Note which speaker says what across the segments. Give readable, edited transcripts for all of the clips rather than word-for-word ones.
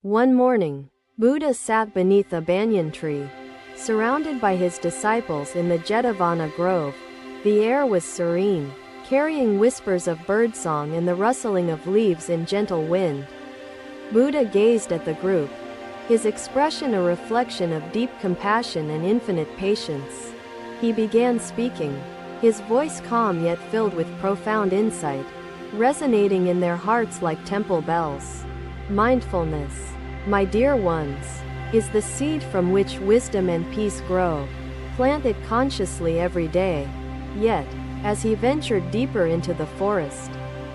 Speaker 1: One morning, Buddha sat beneath a banyan tree, surrounded by his disciples in the Jetavana grove. The air was serene, carrying whispers of birdsong and the rustling of leaves in gentle wind. Buddha gazed at the group, his expression a reflection of deep compassion and infinite patience. He began speaking, his voice calm yet filled with profound insight, resonating in their hearts like temple bells. Mindfulness, my dear ones, is the seed from which wisdom and peace grow. Plant it consciously every day. Yet, as he ventured deeper into the forest,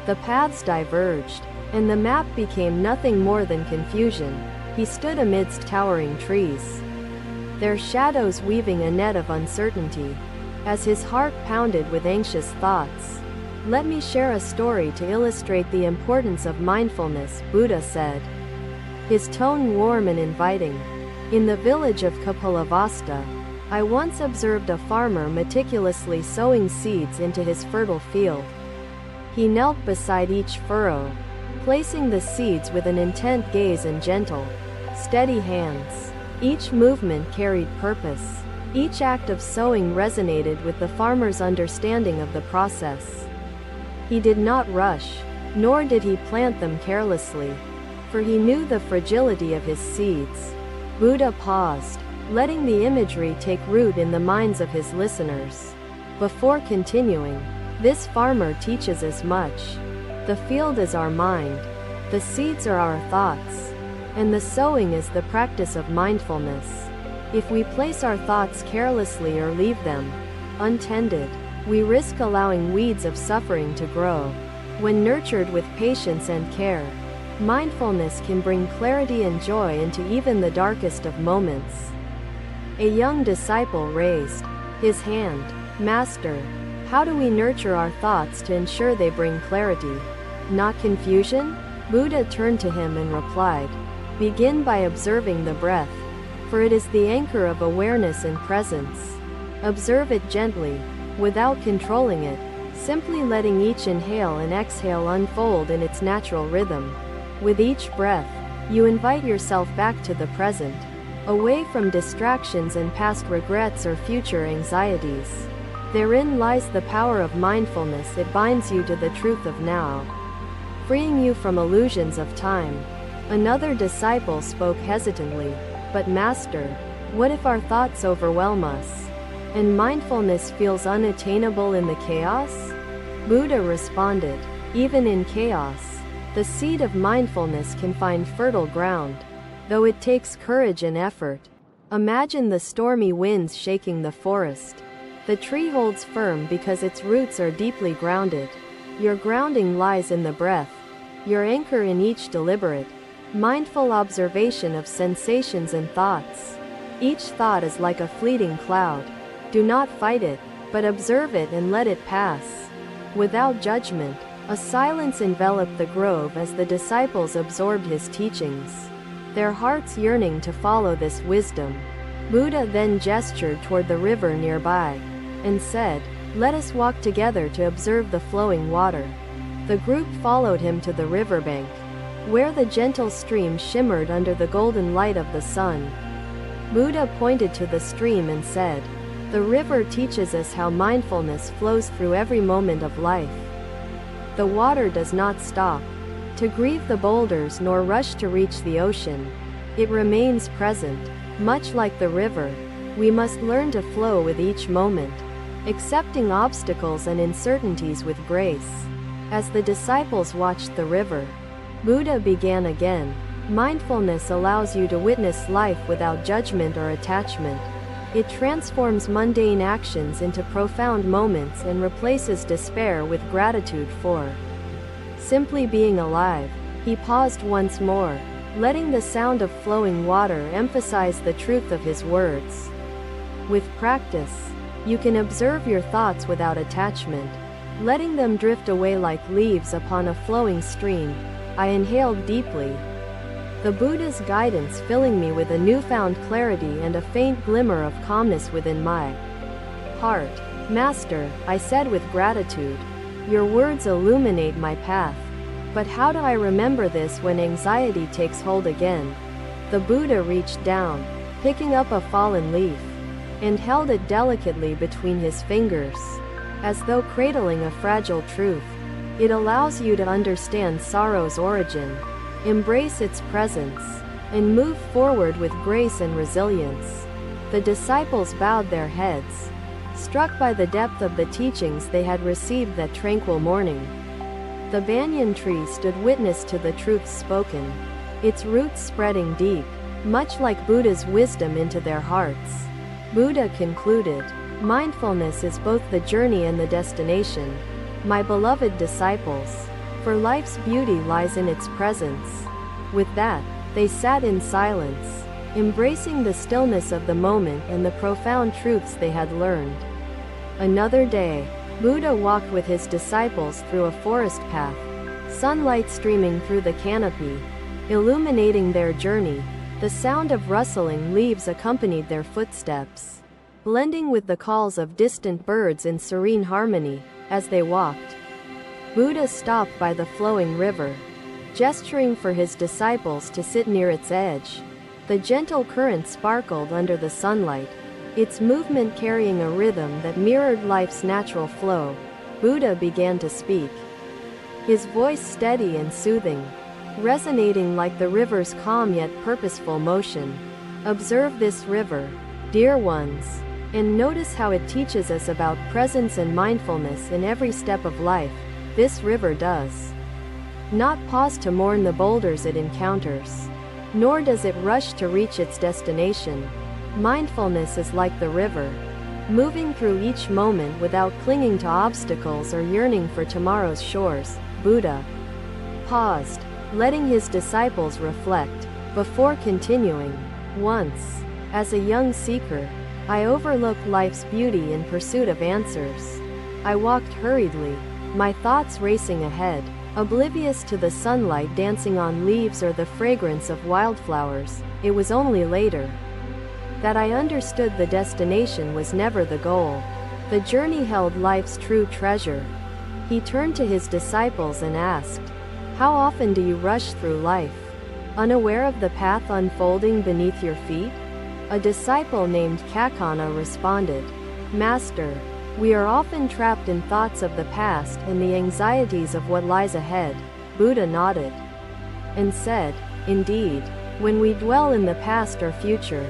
Speaker 1: the paths diverged, and the map became nothing more than confusion. He stood amidst towering trees, their shadows weaving a net of uncertainty. As his heart pounded with anxious thoughts, "Let me share a story to illustrate the importance of mindfulness," Buddha said, his tone warm and inviting. "In the village of Kapilavastu, I once observed a farmer meticulously sowing seeds into his fertile field. He knelt beside each furrow, placing the seeds with an intent gaze and gentle, steady hands. Each movement carried purpose. Each act of sowing resonated with the farmer's understanding of the process. He did not rush, nor did he plant them carelessly, for he knew the fragility of his seeds." Buddha paused, letting the imagery take root in the minds of his listeners. Before continuing, "This farmer teaches us much. The field is our mind, the seeds are our thoughts, and the sowing is the practice of mindfulness. If we place our thoughts carelessly or leave them untended, we risk allowing weeds of suffering to grow. When nurtured with patience and care, mindfulness can bring clarity and joy into even the darkest of moments." A young disciple raised his hand. "Master, how do we nurture our thoughts to ensure they bring clarity, not confusion?" Buddha turned to him and replied, "Begin by observing the breath, for it is the anchor of awareness and presence. Observe it gently, without controlling it, simply letting each inhale and exhale unfold in its natural rhythm. With each breath, you invite yourself back to the present, away from distractions and past regrets or future anxieties. Therein lies the power of mindfulness. It binds you to the truth of now, freeing you from illusions of time." Another disciple spoke hesitantly, "But Master, what if our thoughts overwhelm us, and mindfulness feels unattainable in the chaos?" Buddha responded, "Even in chaos, the seed of mindfulness can find fertile ground, though it takes courage and effort. Imagine the stormy winds shaking the forest. The tree holds firm because its roots are deeply grounded. Your grounding lies in the breath, your anchor in each deliberate, mindful observation of sensations and thoughts. Each thought is like a fleeting cloud. Do not fight it, but observe it and let it pass." Without judgment, a silence enveloped the grove as the disciples absorbed his teachings, their hearts yearning to follow this wisdom. Buddha then gestured toward the river nearby, and said, "Let us walk together to observe the flowing water." The group followed him to the riverbank, where the gentle stream shimmered under the golden light of the sun. Buddha pointed to the stream and said, "The river teaches us how mindfulness flows through every moment of life. The water does not stop to grieve the boulders nor rush to reach the ocean. It remains present. Much like the river, we must learn to flow with each moment, accepting obstacles and uncertainties with grace." As the disciples watched the river, Buddha began again, "Mindfulness allows you to witness life without judgment or attachment. It transforms mundane actions into profound moments and replaces despair with gratitude for simply being alive." He paused once more, letting the sound of flowing water emphasize the truth of his words. "With practice, you can observe your thoughts without attachment, letting them drift away like leaves upon a flowing stream." I inhaled deeply, the Buddha's guidance filling me with a newfound clarity and a faint glimmer of calmness within my heart. "Master," I said with gratitude, "your words illuminate my path. But how do I remember this when anxiety takes hold again? The Buddha reached down, picking up a fallen leaf, and held it delicately between his fingers, as though cradling a fragile truth. It allows you to understand sorrow's origin, embrace its presence, and move forward with grace and resilience. The disciples bowed their heads, struck by the depth of the teachings they had received that tranquil morning. The banyan tree stood witness to the truths spoken, its roots spreading deep, much like Buddha's wisdom into their hearts. Buddha concluded, "Mindfulness is both the journey and the destination, my beloved disciples, for life's beauty lies in its presence." With that, they sat in silence, embracing the stillness of the moment and the profound truths they had learned. Another day, Buddha walked with his disciples through a forest path, sunlight streaming through the canopy, illuminating their journey. The sound of rustling leaves accompanied their footsteps, blending with the calls of distant birds in serene harmony. As they walked, Buddha stopped by the flowing river, gesturing for his disciples to sit near its edge. The gentle current sparkled under the sunlight, its movement carrying a rhythm that mirrored life's natural flow. Buddha began to speak, his voice steady and soothing, resonating like the river's calm yet purposeful motion. Observe this river, dear ones, and notice how it teaches us about presence and mindfulness in every step of life. This river does not pause to mourn the boulders it encounters, nor does it rush to reach its destination. Mindfulness is like the river, moving through each moment without clinging to obstacles or yearning for tomorrow's shores. Buddha paused, letting his disciples reflect, before continuing. Once, as a young seeker, I overlooked life's beauty in pursuit of answers. I walked hurriedly, my thoughts racing ahead, oblivious to the sunlight dancing on leaves or the fragrance of wildflowers. It was only later that I understood the destination was never the goal. The journey held life's true treasure. He turned to his disciples and asked, "How often do you rush through life, unaware of the path unfolding beneath your feet?" A disciple named Kakana responded, "Master, we are often trapped in thoughts of the past and the anxieties of what lies ahead." Buddha nodded and said, "Indeed, when we dwell in the past or future,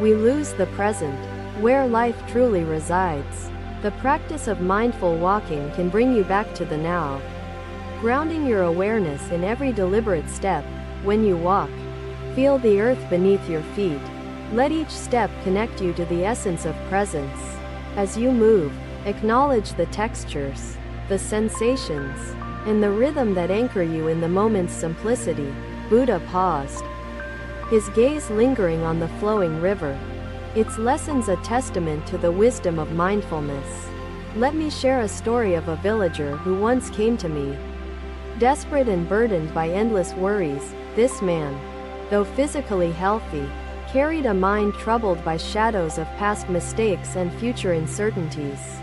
Speaker 1: we lose the present, where life truly resides. The practice of mindful walking can bring you back to the now, grounding your awareness in every deliberate step. When you walk, feel the earth beneath your feet. Let each step connect you to the essence of presence. As you move, acknowledge the textures, the sensations, and the rhythm that anchor you in the moment's simplicity." Buddha paused, his gaze lingering on the flowing river, its lessons a testament to the wisdom of mindfulness. Let me share a story of a villager who once came to me, desperate and burdened by endless worries. This man, though physically healthy, carried a mind troubled by shadows of past mistakes and future uncertainties.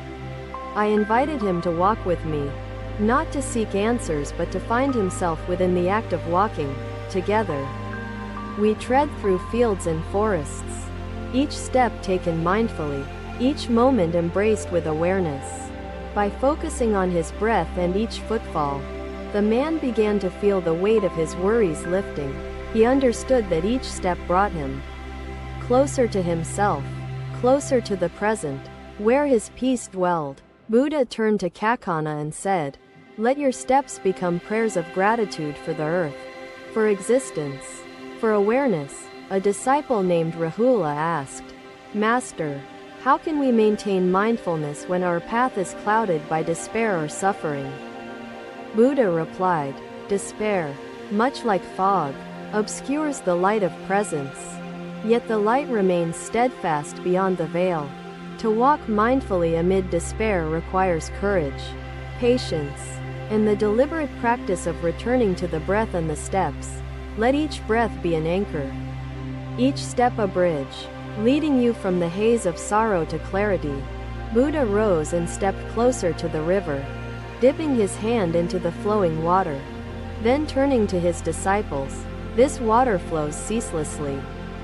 Speaker 1: I invited him to walk with me, not to seek answers but to find himself within the act of walking. Together, we tread through fields and forests, each step taken mindfully, each moment embraced with awareness. By focusing on his breath and each footfall, the man began to feel the weight of his worries lifting. He understood that each step brought him closer to himself, closer to the present, where his peace dwelled. Buddha turned to Kakana and said, "Let your steps become prayers of gratitude for the earth, for existence, for awareness." A disciple named Rahula asked, "Master, how can we maintain mindfulness when our path is clouded by despair or suffering?" Buddha replied, "Despair, much like fog, obscures the light of presence. Yet the light remains steadfast beyond the veil. To walk mindfully amid despair requires courage, patience, and the deliberate practice of returning to the breath and the steps. Let each breath be an anchor, each step a bridge, leading you from the haze of sorrow to clarity." Buddha rose and stepped closer to the river, dipping his hand into the flowing water. Then turning to his disciples, this water flows ceaselessly,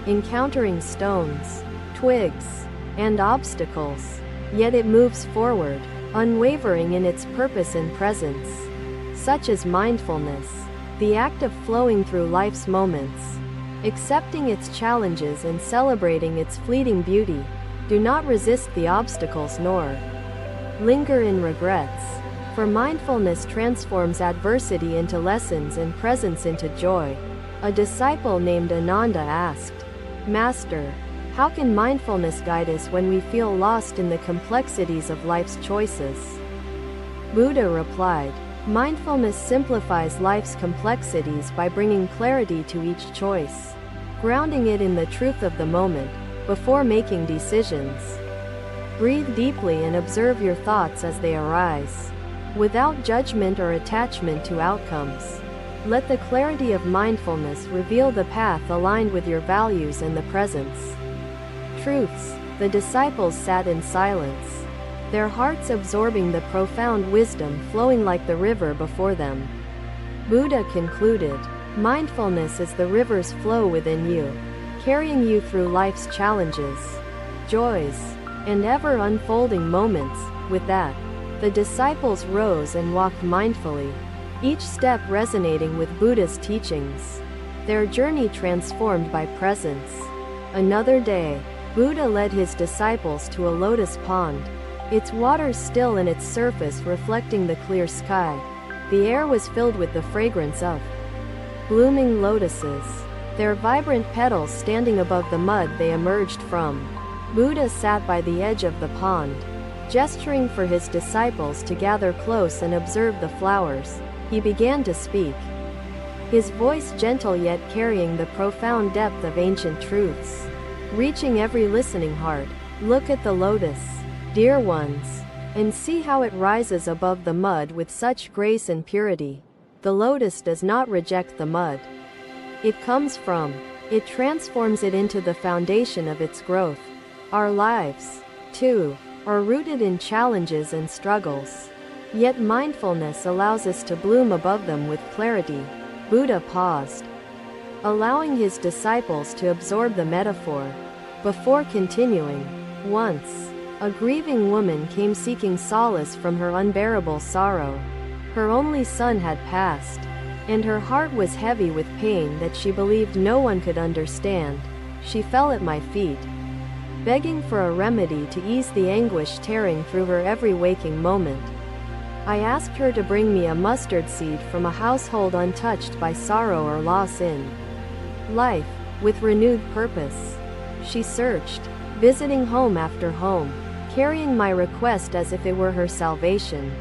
Speaker 1: encountering stones, twigs, and obstacles. Yet it moves forward, unwavering in its purpose and presence. Such is mindfulness, the act of flowing through life's moments, accepting its challenges and celebrating its fleeting beauty. Do not resist the obstacles nor linger in regrets, for mindfulness transforms adversity into lessons and presence into joy. A disciple named Ananda asked, "Master, how can mindfulness guide us when we feel lost in the complexities of life's choices?" Buddha replied, "Mindfulness simplifies life's complexities by bringing clarity to each choice, grounding it in the truth of the moment, before making decisions. Breathe deeply and observe your thoughts as they arise, without judgment or attachment to outcomes. Let the clarity of mindfulness reveal the path aligned with your values and the presence." Truths. The disciples sat in silence, their hearts absorbing the profound wisdom flowing like the river before them. Buddha concluded, "Mindfulness is the river's flow within you, carrying you through life's challenges, joys, and ever-unfolding moments." With that, the disciples rose and walked mindfully, each step resonating with Buddha's teachings, their journey transformed by presence. Another day, Buddha led his disciples to a lotus pond, its waters still and its surface reflecting the clear sky. The air was filled with the fragrance of blooming lotuses, their vibrant petals standing above the mud they emerged from. Buddha sat by the edge of the pond, gesturing for his disciples to gather close and observe the flowers. He began to speak, his voice gentle yet carrying the profound depth of ancient truths, reaching every listening heart. "Look at the lotus, dear ones, and see how it rises above the mud with such grace and purity. The lotus does not reject the mud it comes from. It transforms it into the foundation of its growth. Our lives, too, are rooted in challenges and struggles. Yet mindfulness allows us to bloom above them with clarity." Buddha paused, allowing his disciples to absorb the metaphor, before continuing. "Once, a grieving woman came seeking solace from her unbearable sorrow. Her only son had passed, and her heart was heavy with pain that she believed no one could understand. She fell at my feet, begging for a remedy to ease the anguish tearing through her every waking moment. I asked her to bring me a mustard seed from a household untouched by sorrow or loss in life, with renewed purpose. She searched, visiting home after home, carrying my request as if it were her salvation.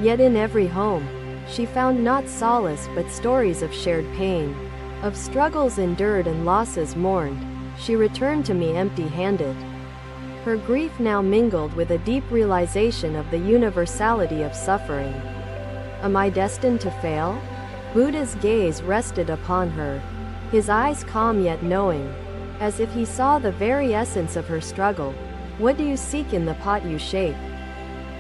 Speaker 1: Yet in every home, she found not solace but stories of shared pain, of struggles endured and losses mourned. She returned to me empty-handed, her grief now mingled with a deep realization of the universality of suffering. Am I destined to fail? Buddha's gaze rested upon her, his eyes calm yet knowing, as if he saw the very essence of her struggle. What do you seek in the pot you shape?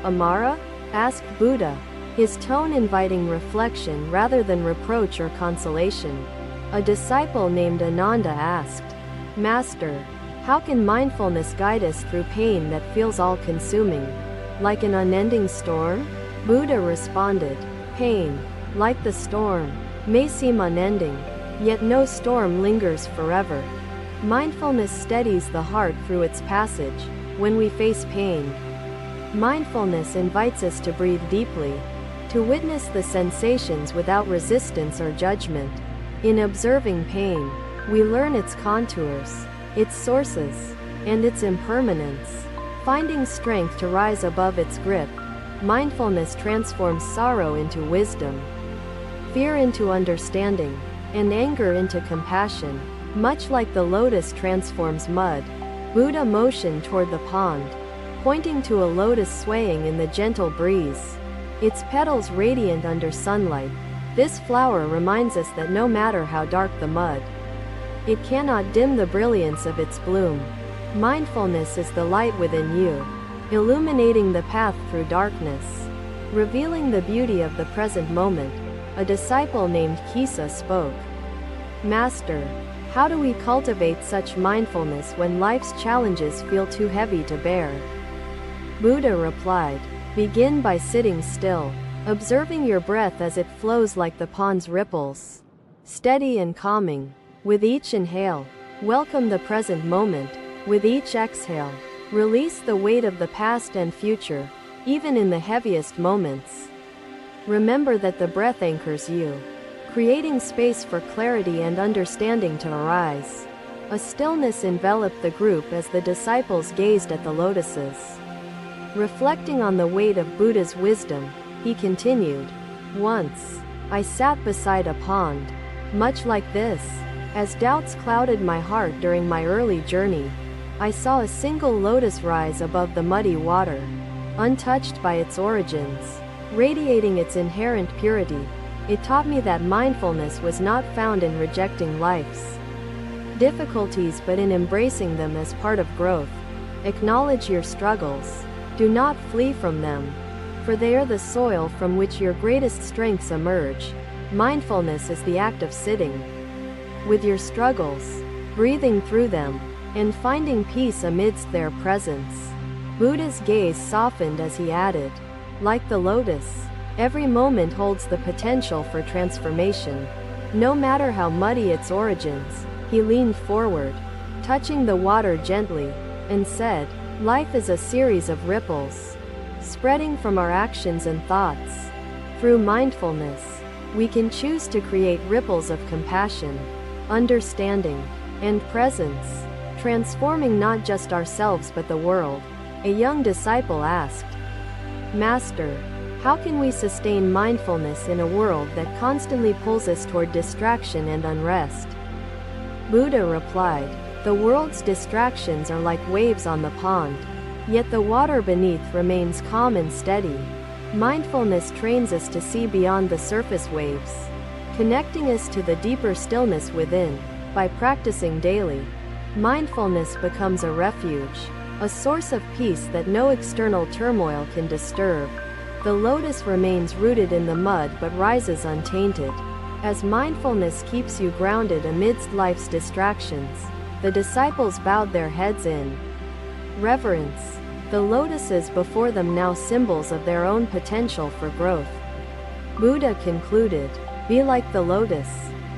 Speaker 1: Amara? Asked Buddha, his tone inviting reflection rather than reproach or consolation. A disciple named Ananda asked, Master, how can mindfulness guide us through pain that feels all-consuming, like an unending storm? Buddha responded, pain, like the storm, may seem unending, yet no storm lingers forever. Mindfulness steadies the heart through its passage. When we face pain, mindfulness invites us to breathe deeply, to witness the sensations without resistance or judgment. In observing pain, we learn its contours, its sources, and its impermanence. Finding strength to rise above its grip, mindfulness transforms sorrow into wisdom, fear into understanding, and anger into compassion. Much like the lotus transforms mud, Buddha motioned toward the pond, pointing to a lotus swaying in the gentle breeze, its petals radiant under sunlight. This flower reminds us that no matter how dark the mud, it cannot dim the brilliance of its bloom. Mindfulness is the light within you, illuminating the path through darkness, revealing the beauty of the present moment. a disciple named Kisa spoke. Master, how do we cultivate such mindfulness when life's challenges feel too heavy to bear? Buddha replied, begin by sitting still, observing your breath as it flows like the pond's ripples. Steady and calming. With each inhale, welcome the present moment. With each exhale, release the weight of the past and future, even in the heaviest moments. Remember that the breath anchors you, creating space for clarity and understanding to arise. A stillness enveloped the group as the disciples gazed at the lotuses. Reflecting on the weight of Buddha's wisdom, he continued, once, I sat beside a pond, much like this. As doubts clouded my heart during my early journey, I saw a single lotus rise above the muddy water, untouched by its origins, radiating its inherent purity. It taught me that mindfulness was not found in rejecting life's difficulties but in embracing them as part of growth. Acknowledge your struggles. Do not flee from them, for they are the soil from which your greatest strengths emerge. Mindfulness is the act of sitting with your struggles, breathing through them, and finding peace amidst their presence. Buddha's gaze softened as he added, like the lotus, every moment holds the potential for transformation. No matter how muddy its origins, he leaned forward, touching the water gently, and said, life is a series of ripples, spreading from our actions and thoughts. Through mindfulness, we can choose to create ripples of compassion, understanding, and presence, transforming not just ourselves but the world. A young disciple asked, Master, how can we sustain mindfulness in a world that constantly pulls us toward distraction and unrest? Buddha replied, the world's distractions are like waves on the pond, yet the water beneath remains calm and steady. Mindfulness trains us to see beyond the surface waves, connecting us to the deeper stillness within. By practicing daily, mindfulness becomes a refuge, a source of peace that no external turmoil can disturb. The lotus remains rooted in the mud but rises untainted. As mindfulness keeps you grounded amidst life's distractions, the disciples bowed their heads in reverence, the lotuses before them now symbols of their own potential for growth. Buddha concluded, be like the lotus,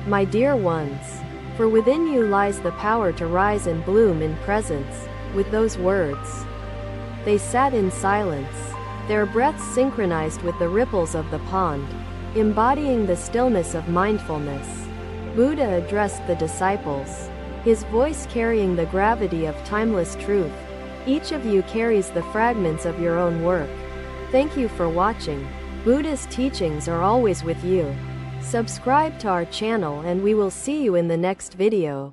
Speaker 1: my dear ones, for within you lies the power to rise and bloom in presence. With those words, they sat in silence, their breaths synchronized with the ripples of the pond, embodying the stillness of mindfulness. Buddha addressed the disciples, his voice carrying the gravity of timeless truth. Each of you carries the fragments of your own work. Thank you for watching. Buddha's teachings are always with you. Subscribe to our channel and we will see you in the next video.